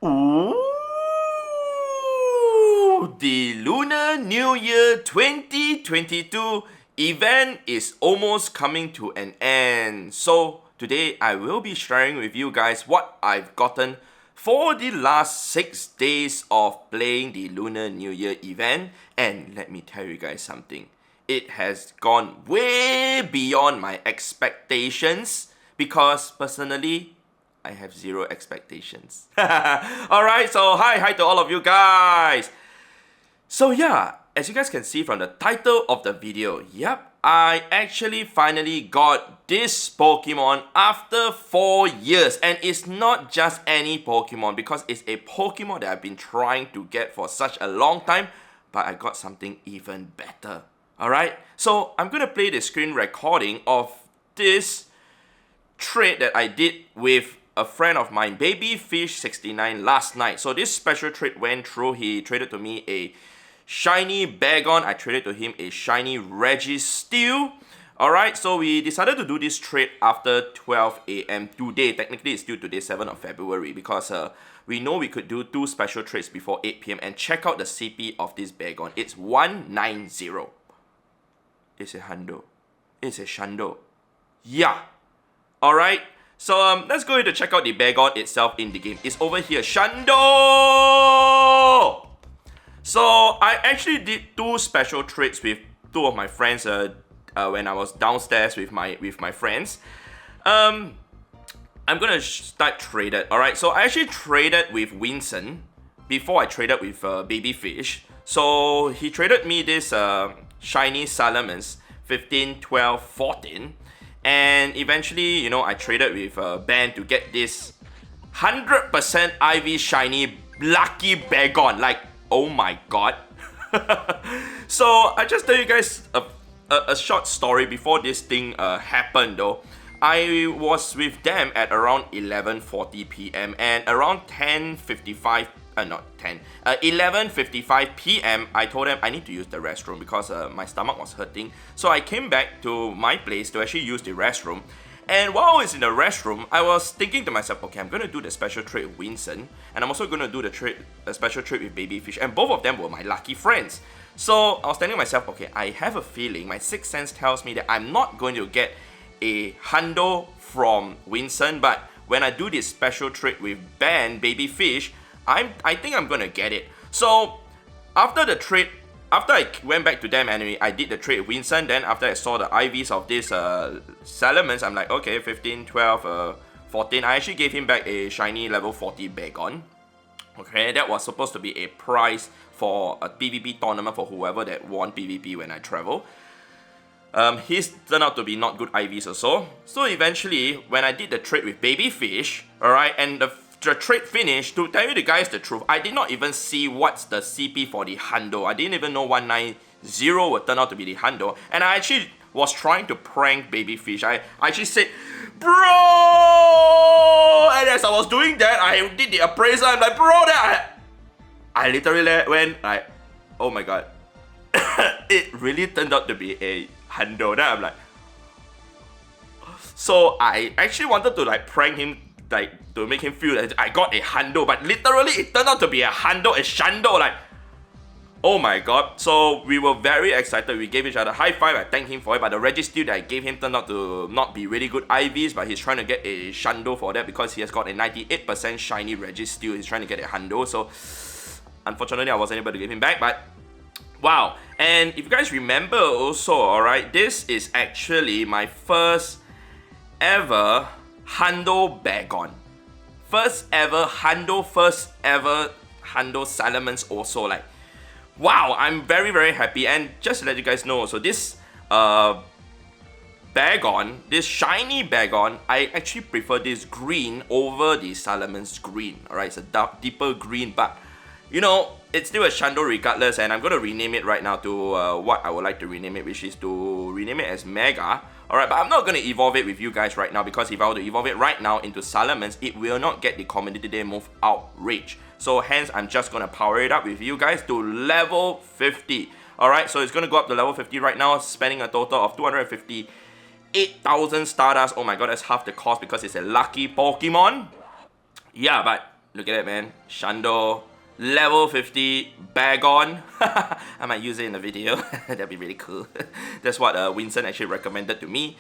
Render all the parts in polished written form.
Ooh, the Lunar New Year 2022 event is almost coming to an end. So today I will be sharing with you guys what I've gotten for the last 6 days of playing the Lunar New Year event. And let me tell you guys something. It has gone way beyond my expectations because personally, I have zero expectations. Alright, so hi to all of you guys. So yeah, as you guys can see from the title of the video, yep, I actually finally got this Pokemon after 4 years. And it's not just any Pokemon because it's a Pokemon that I've been trying to get for such a long time, but I got something even better. Alright, so I'm gonna play the screen recording of this trade that I did with a friend of mine, Babyfish69, last night. So this special trade went through. He traded to me a shiny Bagon. I traded to him a shiny Registeel. Alright, so we decided to do this trade after 12 AM today. Technically, it's still today, 7th of February, because we know we could do 2 special trades before 8 PM. And check out the CP of this Bagon. It's 190. It's a Hundo. It's a Shundo. Yeah. Alright. So let's go ahead to check out the Bagon itself in the game. It's over here. Shundo! So I actually did 2 special trades with 2 of my friends when I was downstairs with my friends. I'm gonna start traded. Alright, so I actually traded with Winston before I traded with Babyfish. So he traded me this shiny Salamence 15, 12, 14. And eventually, you know, I traded with Ben to get this 100% IV shiny lucky Bagon. Like, oh my god. So, I just tell you guys a short story before this thing happened though. I was with them at around 11:40 PM and around 11:55 PM, I told them I need to use the restroom because my stomach was hurting. So I came back to my place to actually use the restroom. And while I was in the restroom, I was thinking to myself, okay, I'm going to do the special trade with Winston. And I'm also going to do the special trade with Babyfish. And both of them were my lucky friends. So I was telling myself, okay, I have a feeling, my sixth sense tells me that I'm not going to get a Hundo from Winston. But when I do this special trade with Ben, Babyfish, I think I'm gonna get it. So after the trade, after I went back to them and I did the trade with Winston, then after I saw the IVs of this Salamence, I'm like, okay, 15, 12, 14. I actually gave him back a shiny level 40 Bagon. Okay, that was supposed to be a prize for a PvP tournament for whoever that won PvP when I travel. His turned out to be not good IVs or so. So eventually, when I did the trade with Babyfish, alright, and the trade finished, to tell you the guys the truth, I did not even see what's the CP for the Hundo. I didn't even know 190 would turn out to be the Hundo. And I actually was trying to prank Babyfish. I actually said, bro! And as I was doing that, I did the appraiser. I'm like, bro, I literally went like, oh my god. It really turned out to be a Hundo. Then I'm like, so I actually wanted to like prank him, like to make him feel that I got a Hundo, but literally it turned out to be a Hundo, a Shundo, like, oh my god. So we were very excited. We gave each other a high five. I thanked him for it, but the Registeel that I gave him turned out to not be really good IVs, but he's trying to get a Shundo for that because he has got a 98% shiny Registeel. He's trying to get a Hundo, so unfortunately I wasn't able to give him back, but wow. And if you guys remember also, alright, this is actually my first ever Hundo Bagon. First ever Hundo Salamence also. Like, wow, I'm very, very happy. And just to let you guys know, so this Bagon, this shiny Bagon, I actually prefer this green over the Salamence green. Alright, it's a deeper green, but you know, it's still a Shundo regardless, and I'm going to rename it right now to what I would like to rename it, which is to rename it as Mega. Alright, but I'm not going to evolve it with you guys right now, because if I were to evolve it right now into Salamence, it will not get the Community Day move Outrage. So hence, I'm just going to power it up with you guys to level 50. Alright, so it's going to go up to level 50 right now, spending a total of 258,000 Stardust. Oh my god, that's half the cost because it's a lucky Pokemon. Yeah, but Look at that, man. Hundo, level 50, Bagon. I might use it in the video. That'd be really cool. That's what Winston actually recommended to me.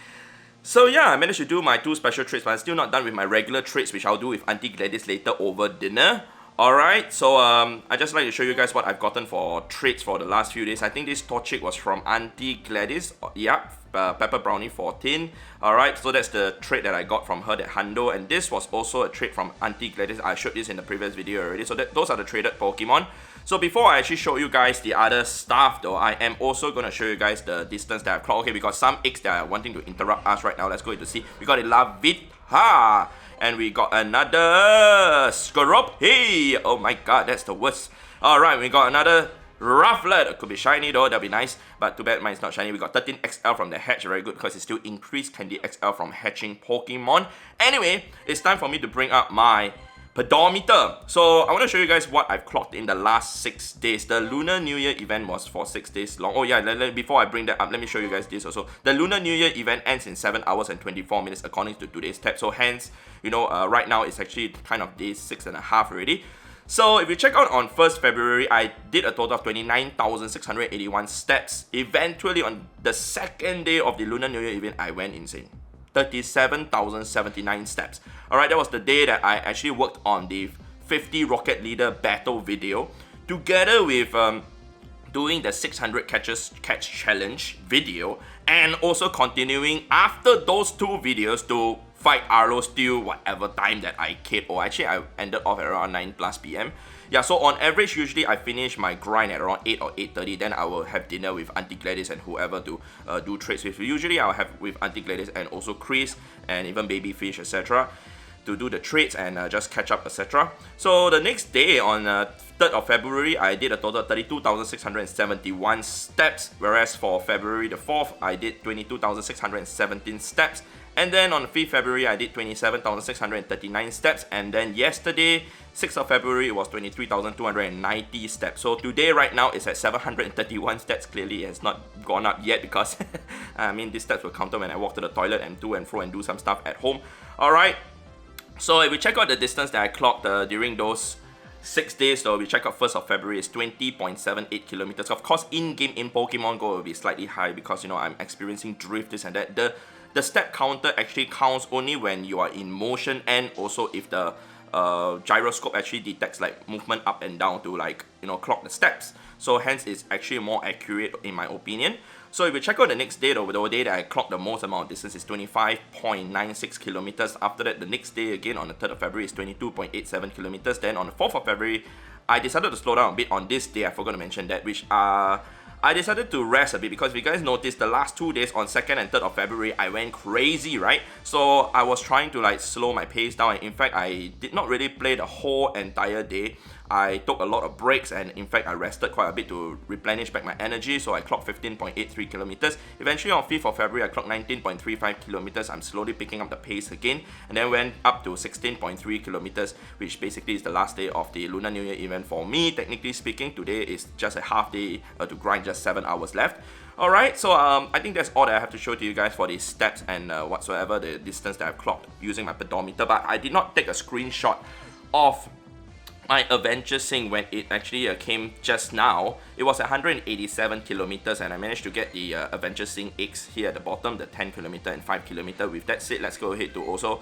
So yeah, I managed to do my 2 special trades, but I'm still not done with my regular trades, which I'll do with Auntie Gladys later over dinner. Alright, so I just like to show you guys what I've gotten for trades for the last few days. I think this Torchic was from Auntie Gladys. Yeah, Pepper Brownie 14. Alright, so that's the trade that I got from her, that Hundo. And this was also a trade from Auntie Gladys. I showed this in the previous video already. So those are the traded Pokemon. So before I actually show you guys the other stuff though, I am also going to show you guys the distance that I've clocked. Okay, because some eggs that are wanting to interrupt us right now. Let's go to see. We got a Lavitha. And we got another Scarab. Hey, oh my god, that's the worst. Alright, we got another Rufflet. It could be shiny though, that'd be nice. But too bad mine's not shiny. We got 13 XL from the hatch, very good, because it still increased Candy XL from hatching Pokemon. Anyway, it's time for me to bring up my pedometer. So I want to show you guys what I've clocked in the last 6 days. The Lunar New Year event was for 6 days long. Oh yeah, before I bring that up, let me show you guys this also. The Lunar New Year event ends in 7 hours and 24 minutes according to today's tab. So hence, you know, right now it's actually kind of day 6.5 already. So if you check out on 1st February, I did a total of 29,681 steps. Eventually on the 2nd day of the Lunar New Year event, I went insane. 37,079 steps. Alright, that was the day that I actually worked on the 50 Rocket Leader battle video together with doing the 600 catch challenge video, and also continuing after those 2 videos to fight Arlo Steel whatever time that I kept. Or actually I ended off at around 9+ PM. Yeah, so on average, usually I finish my grind at around 8 or 8:30. Then I will have dinner with Auntie Gladys and whoever to do trades with. Usually I'll have with Auntie Gladys and also Chris and even Babyfish, etc. to do the trades and just catch up, etc. So the next day on 3rd of February, I did a total of 32,671 steps. Whereas for February the 4th, I did 22,617 steps. And then on 5th February, I did 27,639 steps. And then yesterday, 6th of February, it was 23,290 steps. So today, right now, it's at 731 steps. Clearly, it has not gone up yet because, I mean, these steps will counter when I walk to the toilet and to and fro and do some stuff at home. Alright, so if we check out the distance that I clocked during those 6 days, so we check out 1st of February is 20.78 kilometers. Of course, in-game in Pokemon GO will be slightly high because, you know, I'm experiencing drift, this and that. The step counter actually counts only when you are in motion, and also if the gyroscope actually detects like movement up and down to, like, you know, clock the steps. So hence it's actually more accurate in my opinion. So if we check out the next day, the day that I clocked the most amount of distance is 25.96 kilometers. After that, the next day again on the 3rd of February is 22.87 kilometers. Then on the 4th of February, I decided to slow down a bit on this day. I forgot to mention that, which I decided to rest a bit because if you guys noticed, the last 2 days on 2nd and 3rd of February, I went crazy, right? So I was trying to like slow my pace down, and in fact, I did not really play the whole entire day. I took a lot of breaks, and in fact, I rested quite a bit to replenish back my energy, so I clocked 15.83 kilometers. Eventually on 5th of February, I clocked 19.35 kilometers. I'm slowly picking up the pace again, and then went up to 16.3 kilometers, which basically is the last day of the Lunar New Year event for me. Technically speaking, today is just a half day to grind, just 7 hours left. Alright, so I think that's all that I have to show to you guys for the steps and whatsoever, the distance that I've clocked using my pedometer. But I did not take a screenshot of my adventure sync when it actually came just now. It was 187 kilometers, and I managed to get the adventure sync eggs here at the bottom, the 10 kilometer and 5 kilometer. With that said, let's go ahead to also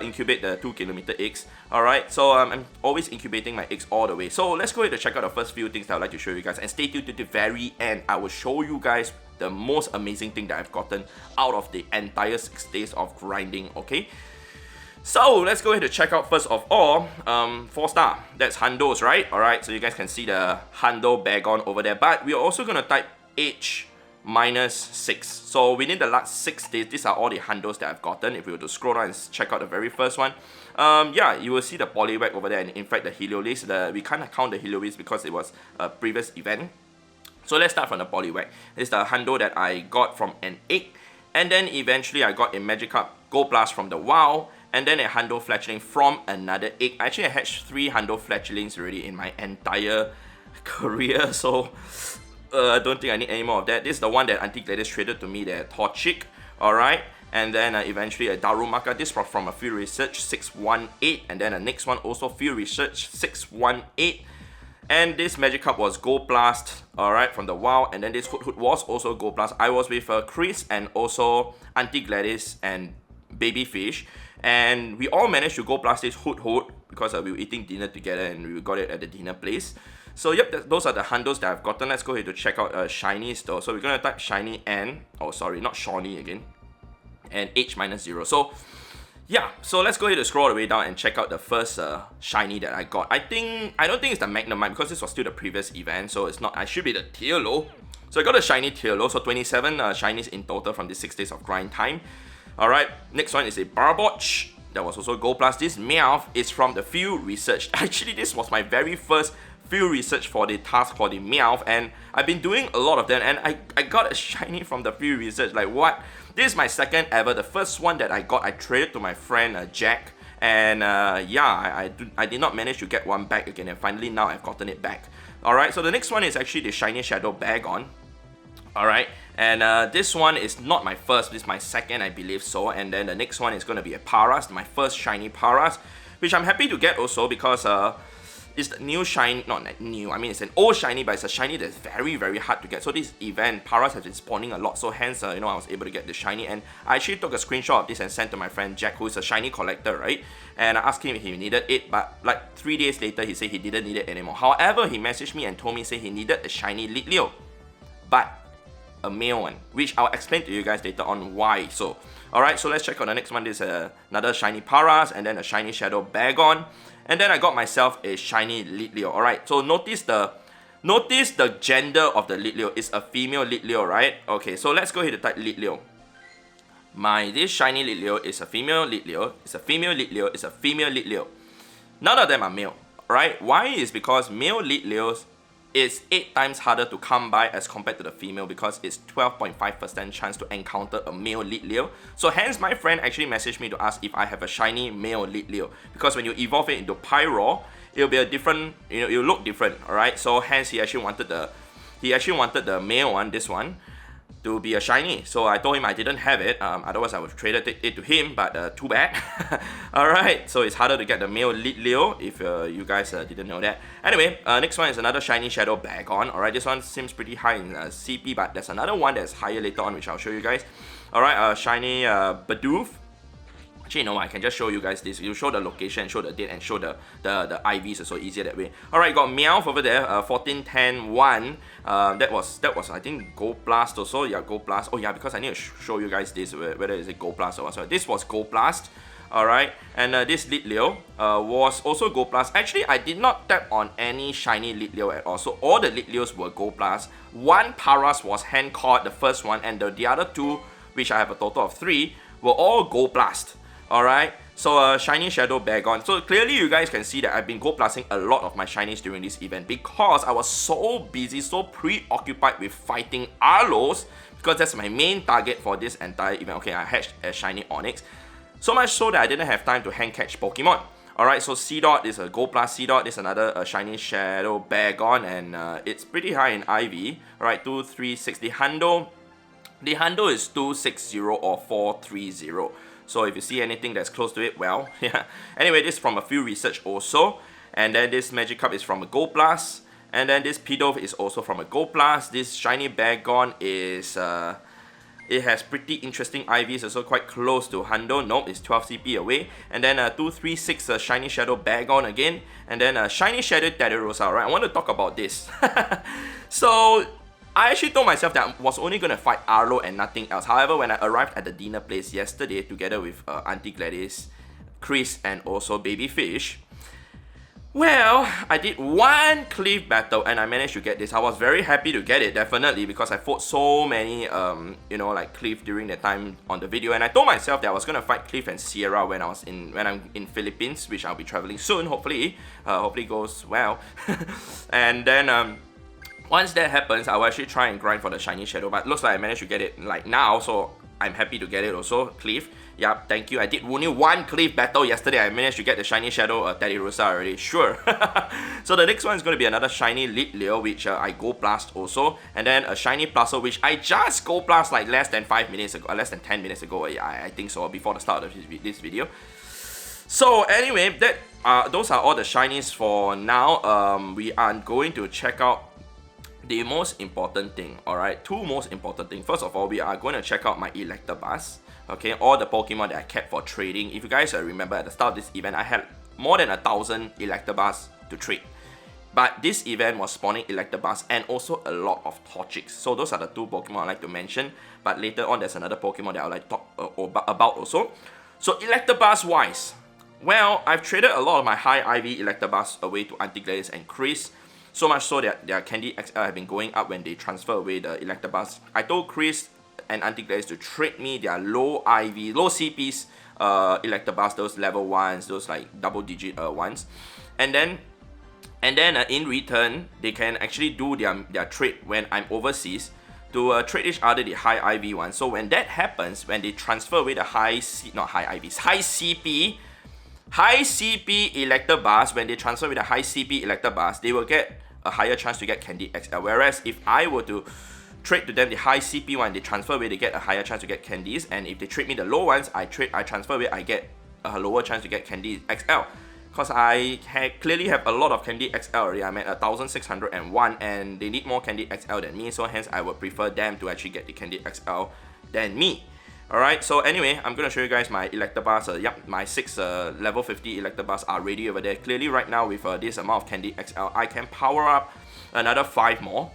incubate the 2 kilometer eggs. Alright, so I'm always incubating my eggs all the way. So let's go ahead to check out the first few things that I'd like to show you guys, and stay tuned to the very end. I will show you guys the most amazing thing that I've gotten out of the entire 6 days of grinding, okay? So let's go ahead to check out first of all, 4-star, that's Hundo's, right? Alright, so you guys can see the Hundo Bagon over there, but we're also going to type age -6. So within the last 6 days, these are all the Hundos that I've gotten. If we were to scroll down and check out the very first one, yeah, you will see the Poliwag over there, and in fact the Heliolisk, we can't count the Heliolisk because it was a previous event. So let's start from the Poliwag. It's the Hundo that I got from an egg, and then eventually I got a Magikarp Gold Plus from the WoW, and then a Hundo fledgling from another egg. Actually, I hatched 3 Hundo fledglings already in my entire career, so I don't think I need any more of that. This is the one that Auntie Gladys traded to me, the Torchic. Alright, and then eventually a Darumaka. This was from a Field Research 618, and then the next one also Field Research 618. And this Magikarp was Gold Blast, alright, from the wild. And then this Hoot was also Gold Blast. I was with Chris and also Auntie Gladys and Babyfish. And we all managed to Gold Blast this Hoot because we were eating dinner together and we got it at the dinner place. So yep, those are the Hundos that I've gotten. Let's go ahead to check out Shinies though. So we're going to type Shiny and, oh sorry, not Shawnee again. And H-0. So yeah, so let's go ahead and scroll all the way down and check out the first shiny that I got. I don't think it's the Magnemite because this was still the previous event, so it's not. I should be the Tearlo. So I got a shiny Tearlo, so 27 shinies in total from the 6 days of grind time. Alright, next one is a Barboach. That was also Gold Plus. This Meowth is from the Field Research. Actually, this was my very first Field Research for the task for the Meowth, and I've been doing a lot of them, and I got a shiny from the Field Research. Like what? This is my second ever. The first one that I got, I traded to my friend Jack, and yeah, I did not manage to get one back again, and finally now I've gotten it back. Alright, so the next one is actually the Shiny Shadow Bagon. Alright, and this one is not my first, this is my second, I believe so. And then the next one is going to be a Paras, my first shiny Paras, which I'm happy to get also because it's the new shiny, not new, I mean it's an old shiny, but it's a shiny that's very, very hard to get. So this event, Paras has been spawning a lot, so hence, you know, I was able to get the shiny. And I actually took a screenshot of this and sent to my friend Jack, who's a shiny collector, right? And I asked him if he needed it, but like 3 days later, he said he didn't need it anymore. However, he messaged me and told me, say he needed a shiny Litleo, but a male one, which I'll explain to you guys later on why. So, alright, so let's check out the next one. This is another shiny Paras, and then a shiny Shadow Bagon. And then I got myself a shiny Litleo. Alright, so notice the gender of the Litleo. It's a female Litleo, right? Okay, so let's go ahead and type Litleo. This shiny Litleo is a female Litleo. It's a female Litleo. It's a female Litleo. None of them are male, right? Why is because male Litleos is 8 times harder to come by as compared to the female, because it's 12.5% chance to encounter a male Litleo. So hence my friend actually messaged me to ask if I have a shiny male Litleo, because when you evolve it into Pyro, it'll be a different, you know, it'll look different, alright? So hence he actually wanted the male one, this one, to be a shiny. So I told him I didn't have it, otherwise I would have traded it to him, but too bad. Alright, so it's harder to get the male Litleo if you guys didn't know that. Anyway, next one is another shiny Shadow Bagon. Alright, this one seems pretty high in CP, but there's another one that's higher later on, which I'll show you guys. Alright, shiny Bidoof. Actually, no, I can just show you guys this. You show the location, show the date, and show the IVs, so easier that way. Alright, got Meowth over there, 1410-1. That was I think Gold Blast also. Yeah, Gold Blast. Oh yeah, because I need to show you guys this, whether it's a Gold Blast or what. So this was Gold Blast. Alright, and this Litleo was also Gold Blast. Actually, I did not tap on any shiny Litleo at all. So all the Litleos were Gold Blast. One Paras was hand caught, the first one, and the other two, which I have a total of 3, were all Gold Blast. Alright, so shiny Shadow Bagon. So clearly you guys can see that I've been Gold Blasting a lot of my shinies during this event, because I was so busy, so preoccupied with fighting Arlos, because that's my main target for this entire event. Okay, I hatched a shiny Onix, so much so that I didn't have time to hand catch Pokemon. Alright, so C-Dot is a Gold Blast C-Dot. This is another shiny Shadow Bagon, and it's pretty high in IV. Alright, 236. The Hundo is 260 or 430. So if you see anything that's close to it, well, yeah. Anyway, this is from a Field Research also. And then this Magikarp is from a Gold Blast. And then this Pidove is also from a Gold Blast. This shiny Bagon is, it has pretty interesting IVs, also quite close to Hundo. Nope, it's 12 CP away. And then 236 shiny Shadow Bagon again. And then shiny Shadow Teddiursa. Right, I want to talk about this. So I actually told myself that I was only going to fight Arlo and nothing else. However, when I arrived at the dinner place yesterday together with Auntie Gladys, Chris, and also Babyfish, well, I did one Cliff battle and I managed to get this. I was very happy to get it, definitely, because I fought so many, you know, like Cliff during the time on the video. And I told myself that I was going to fight Cliff and Sierra when I'm in Philippines, which I'll be traveling soon, hopefully. Hopefully it goes well. And then, once that happens, I will actually try and grind for the shiny Shadow, but looks like I managed to get it like now, so I'm happy to get it also, Cliff. Yep, thank you. I did only one cliff battle yesterday. I managed to get the shiny shadow Teddiursa already. Sure. So the next one is going to be another shiny Litleo, which I go blast also. And then a shiny Plusle, which I just go blast like less than 5 minutes ago, less than 10 minutes ago. I think so, before the start of this video. So anyway, those are all the shinies for now. We are going to check out the most important thing, alright? Two most important things. First of all, we are going to check out my Electabuzz. Okay, all the Pokemon that I kept for trading. If you guys remember at the start of this event, I had more than 1,000 Electabuzz to trade. But this event was spawning Electabuzz and also a lot of Torchics. So those are the two Pokemon I like to mention. But later on, there's another Pokemon that I would like to talk about also. So Electabuzz wise, well, I've traded a lot of my high IV Electabuzz away to Antigladius and Chris. So much so that their Candy XL have been going up when they transfer away the Electabuzz. I told Chris and Antigladius to trade me their low IV, low CPs Electabuzz, those level 1s, those like double digit ones. And then in return, they can actually do their trade when I'm overseas to trade each other the high IV ones. So when that happens, when they transfer away the high CP Electabuzz, when they transfer with a high CP Electabuzz, they will get a higher chance to get Candy XL. Whereas if I were to trade to them the high CP one, they transfer away, they get a higher chance to get candies. And if they trade me the low ones, I transfer away, I get a lower chance to get Candy XL. Because I clearly have a lot of Candy XL already. I'm at 1,601 and they need more Candy XL than me. So hence I would prefer them to actually get the Candy XL than me. Alright, so anyway, I'm going to show you guys my Electabuzz. Yep, my 6 level 50 Electabuzz are ready over there. Clearly right now with this amount of Candy XL, I can power up another 5 more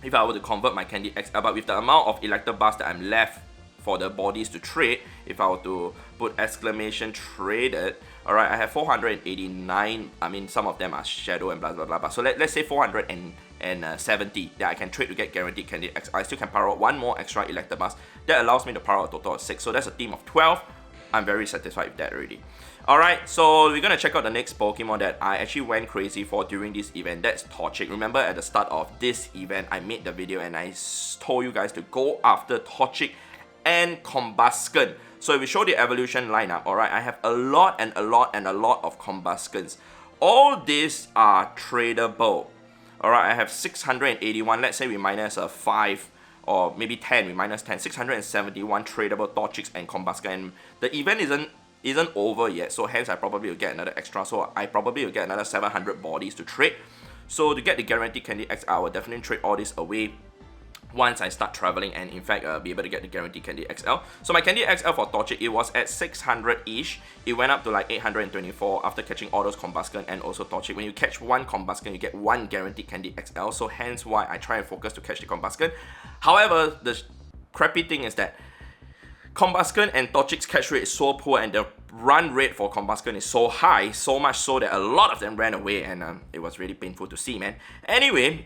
if I were to convert my Candy XL. But with the amount of Electabuzz that I'm left for the bodies to trade, if I were to put exclamation traded, alright, I have 489. I mean, some of them are shadow and blah blah blah. So let's say 470 that I can trade to get guaranteed Candy XL. I still can power up one more extra Electabuzz. That allows me to power up a total of 6. So that's a team of 12. I'm very satisfied with that already. Alright, so we're gonna check out the next Pokemon that I actually went crazy for during this event. That's Torchic. Remember at the start of this event, I made the video and I told you guys to go after Torchic and Combusken. So if we show the evolution lineup, alright, I have a lot of Combuskens. All these are tradable. Alright, I have 681. Let's say we minus 5 or maybe 10. We minus 10. 671 tradable Torchics and Combusken. And the event isn't over yet, so hence I probably will get another extra. So I probably will get another 700 bodies to trade. So to get the guaranteed Candy XL, I will definitely trade all this away once I start traveling and in fact be able to get the guaranteed Candy XL. So my Candy XL for Torchic, it was at 600-ish. It went up to like 824 after catching all those Combusken and also Torchic. When you catch one Combusken, you get one guaranteed Candy XL. So hence why I try and focus to catch the Combusken. However, the crappy thing is that Combusken and Torchic's catch rate is so poor and the run rate for Combusken is so high, so much so that a lot of them ran away and it was really painful to see, man. Anyway,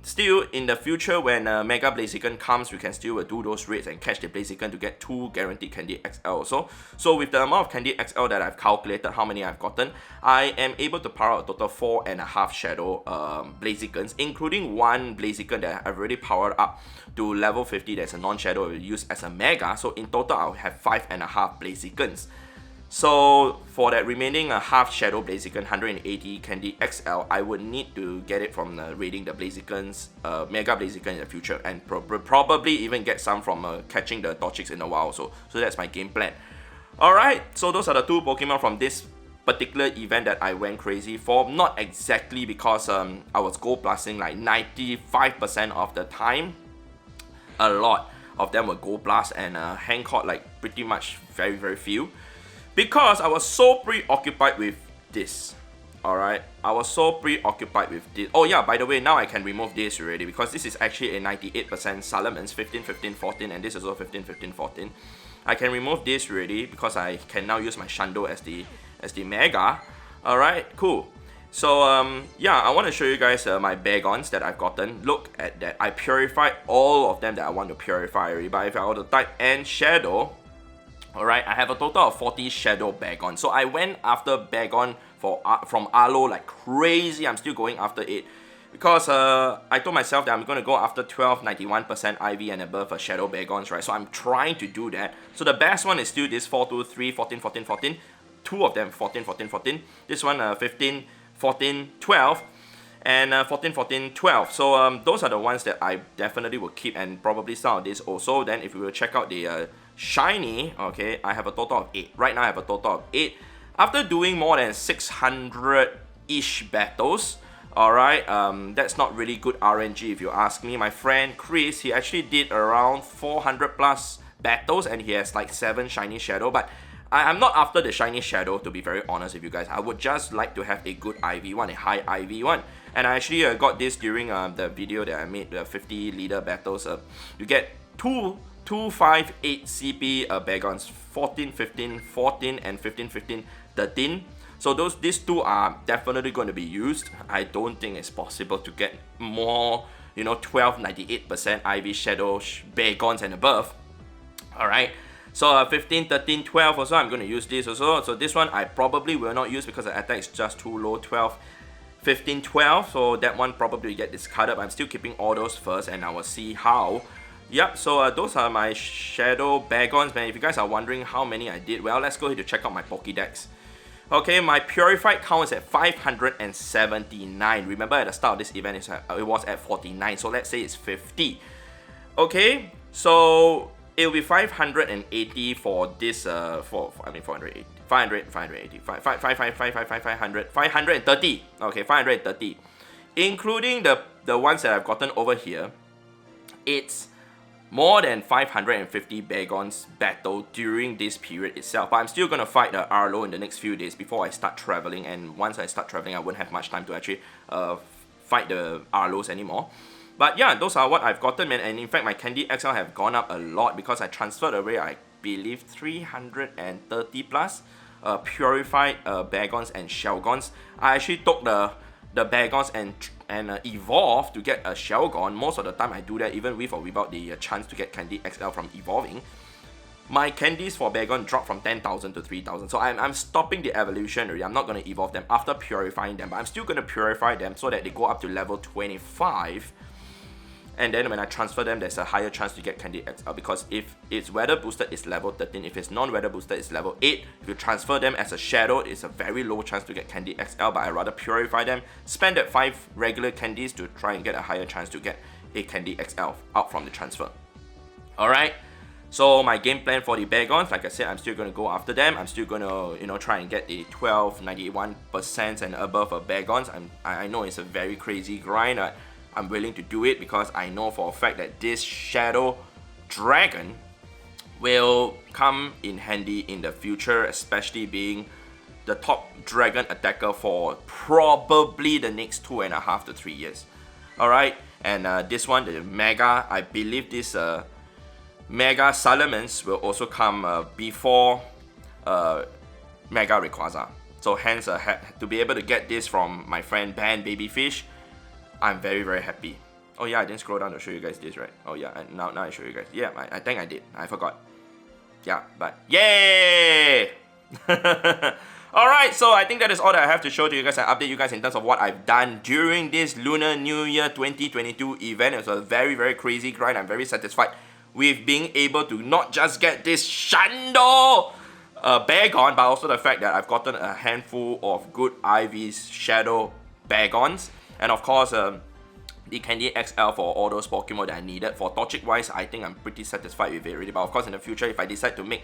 still in the future when Mega Blaziken comes, we can still do those raids and catch the Blaziken to get 2 guaranteed Candy XL also. So with the amount of Candy XL that I've calculated how many I've gotten, I am able to power out a total 4.5 Shadow Blazikens, including one Blaziken that I've already powered up to level 50. That's a non-shadow I will use as a Mega. So in total, I'll have 5.5 Blazikens. So for that remaining half Shadow Blaziken, 180 Candy XL, I would need to get it from raiding the Blazikens, Mega Blaziken in the future, and probably even get some from catching the Torchics in a while. So that's my game plan. Alright, so those are the 2 Pokemon from this particular event that I went crazy for. Not exactly because I was gold blasting like 95% of the time. A lot of them were gold blast and hand caught like pretty much very few. Because I was so preoccupied with this. Alright, I was so preoccupied with this. Oh yeah, by the way, now I can remove this already because this is actually a 98% Salamence, 15, 15, 14, and this is also 15, 15, 14. I can remove this already because I can now use my Shundo as the Mega. Alright, cool. So yeah, I want to show you guys my Bagons that I've gotten. Look at that. I purified all of them that I want to purify already. But if I were to type N Shadow, alright, I have a total of 40 Shadow Bagon. So I went after Bagon from Aloe like crazy. I'm still going after it. because I told myself that I'm going to go after 12, 91% IV and above for Shadow Bagons, right? So I'm trying to do that. So the best one is still this 4, 2, 3, 14, 14, 14. Two of them, 14, 14, 14. This one, 15, 14, 12. And 14, 14, 12. So those are the ones that I definitely will keep, and probably some of this also. Then if we will check out the shiny, okay, I have a total of 8. Right now I have a total of 8. After doing more than 600-ish battles, alright, that's not really good RNG if you ask me. My friend Chris, he actually did around 400 plus battles and he has like 7 shiny shadow, but I'm not after the shiny shadow, to be very honest with you guys. I would just like to have a good IV one, a high IV one. And I actually got this during the video that I made, the 50 leader battles. You get 2, 5, 8 CP Bagons, 14, 15, 14, and 15, 15, 13. So these two are definitely going to be used. I don't think it's possible to get more, 12, 98% IV Shadow Bagons and above. Alright, so 15, 13, 12 also, I'm going to use this also. So this one I probably will not use because the attack is just too low, 12, 15, 12. So that one probably will get discarded, but I'm still keeping all those first and I will see how. Yep, so those are my Shadow Bagons, man. If you guys are wondering how many I did, well, let's go ahead to check out my Pokédex. Okay, my Purified count is at 579. Remember at the start of this event, it was at 49, so let's say it's 50. Okay, so it will be 580 for this, 480, 580, 530. Okay, 530. Including the ones that I've gotten over here, it's more than 550 Bagons battle during this period itself. But I'm still going to fight the Arlo in the next few days before I start traveling. And once I start traveling, I won't have much time to actually fight the Arlos anymore. But yeah, those are what I've gotten, man. And in fact, my Candy XL have gone up a lot because I transferred away, I believe, 330 plus Purified Bagons and Shelgons. I actually took the Bagons and evolve to get a Shelgon. Most of the time I do that even with or without the chance to get Candy XL from evolving. My candies for Bagon drop from 10,000 to 3,000. So I'm stopping the evolution already. I'm not going to evolve them after purifying them. But I'm still going to purify them so that they go up to level 25. And then when I transfer them, there's a higher chance to get Candy XL, because if it's weather boosted, it's level 13. If it's non-weather boosted, it's level 8. If you transfer them as a shadow, it's a very low chance to get Candy XL, but I'd rather purify them, spend that 5 regular candies to try and get a higher chance to get a Candy XL out from the transfer. Alright, so my game plan for the Bagons, like I said, I'm still going to go after them. I'm still going to, try and get the 12, 91% and above of Bagons. I know it's a very crazy grind. I'm willing to do it because I know for a fact that this Shadow Dragon will come in handy in the future, especially being the top dragon attacker for probably the next 2.5 to 3 years. Alright, and this one, the Mega, I believe this Mega Salamence will also come before Mega Rayquaza. So hence, to be able to get this from my friend Ban Babyfish, I'm very, very happy. Oh yeah, I didn't scroll down to show you guys this, right? Oh yeah, and now I show you guys. Yeah, I think I did. I forgot. Yeah, but yay! Alright, so I think that is all that I have to show to you guys and update you guys in terms of what I've done during this Lunar New Year 2022 event. It was a very, very crazy grind. I'm very satisfied with being able to not just get this Hundo Bagon, but also the fact that I've gotten a handful of good IVs, Shadow Bagons. And of course, the Candy XL for all those Pokemon that I needed. For Torchic wise, I think I'm pretty satisfied with it already. But of course, in the future, if I decide to make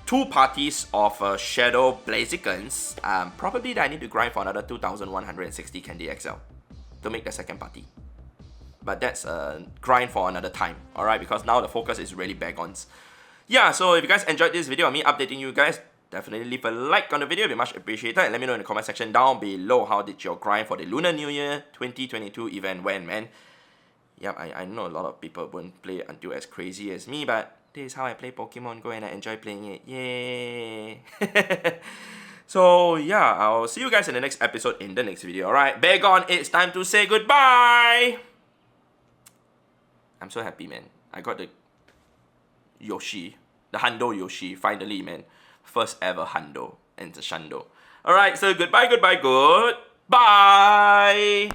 2 parties of Shadow Blazicons, probably that I need to grind for another 2,160 Candy XL to make the second party. But that's a grind for another time, alright? Because now the focus is really Bagons. Yeah, so if you guys enjoyed this video of me updating you guys, definitely leave a like on the video, it'd be much appreciated. And let me know in the comment section down below how did your grind for the Lunar New Year 2022 event went, man. Yep, I know a lot of people won't play it until as crazy as me, but this is how I play Pokemon Go and I enjoy playing it. Yay! So yeah, I'll see you guys in the next episode in the next video, alright? Bagon, it's time to say goodbye! I'm so happy, man. I got the Yoshi, the Hundo Yoshi, finally, man. First ever Hundo and the Shundo. Alright, so goodbye, goodbye, goodbye!